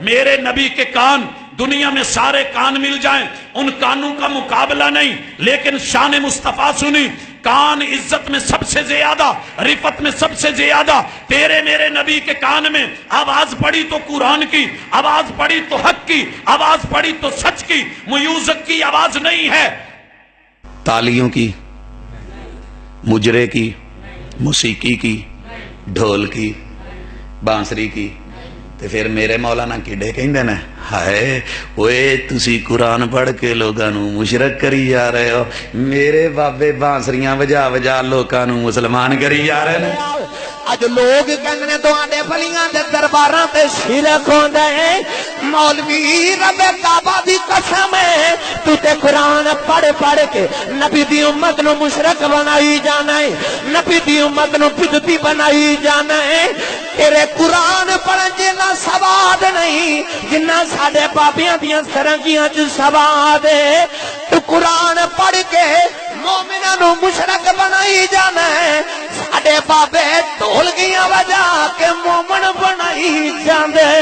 میرے نبی کے کان دنیا میں سارے کان مل جائیں ان کانوں کا مقابلہ نہیں، لیکن شان مصطفیٰ سنی، کان عزت میں سب سے زیادہ، رفت میں سب سے زیادہ تیرے میرے نبی کے کان میں آواز پڑی تو قرآن کی، آواز پڑی تو حق کی، آواز پڑی تو سچ کی، میوزک کی آواز نہیں ہے، تالیوں کی، مجرے کی، موسیقی کی، ڈھول کی، بانسری کی۔ تے پھر میرے مولانا کیڑے کہندے نے ہائے اوئے تسی قرآن پڑھ کے لوگاں نو مشرک کری جا رہے ہو، میرے بابے بانسریاں وجا وجا لوکاں نو مسلمان کری جا رہے ہیں۔ اج لوگ کہندے تواڈے بلیاں دے درباراں تے شرک ہوندا ہے، مولوی رب کعبہ دی قسم ہے تو تے قرآن پڑھ پڑھ کے نبی دی امت نو مشرک بنائی جانا ہے، نبی دی امت نو بدعتی بنائی جانا ہے۔ تیرے قرآن پڑھن جنا سواد نہیں جنہ ساڈے بابیاں دیاں سرنگیاں چ سواد ہے۔ تو قرآن پڑھ کے مومناں نو مشرک بنائی جانا ہے، ساڈے بابے ڈھولکیاں بجا کے مومن بنائی جاندے۔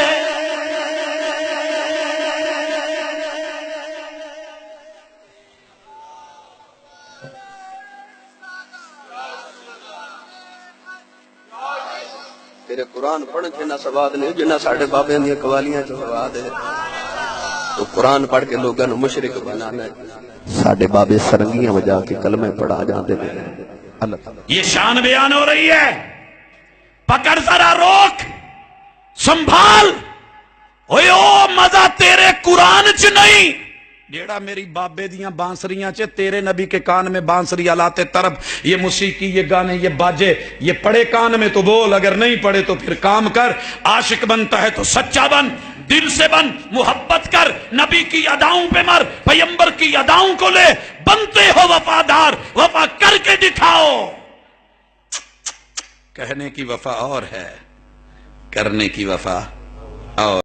تیرے قرآن پڑھن جنا سواد نہیں جنہ ساڈے بابے دی قوالیاں چ سواد ہے۔ تو قرآن پڑھ کے لوگاں نو مشرک بنانا ہے، ساڈے بابے سرنگیاں بجا کے کلمے پڑھا جاندے نے۔ اللہ تعالی یہ شان بیان ہو رہی ہے، پکڑ ذرا روک سنبھال، اوئے او مزہ تیرے قرآن چ نہیں جیڑا میری بابے دیاں بانسریاں چ تیرے نبی کے کان میں بانسری آلات طرب، یہ موسیقی، یہ گانے، یہ باجے، یہ پڑے کان میں تو بول، اگر نہیں پڑے تو پھر کام کر، عاشق بنتا ہے تو سچا بن، دل سے بن، محبت کر، نبی کی اداؤں پہ مر، پیغمبر کی اداؤں کو لے، بنتے ہو وفادار، وفا کر کے دکھاؤ۔ کہنے کی وفا اور ہے، کرنے کی وفا اور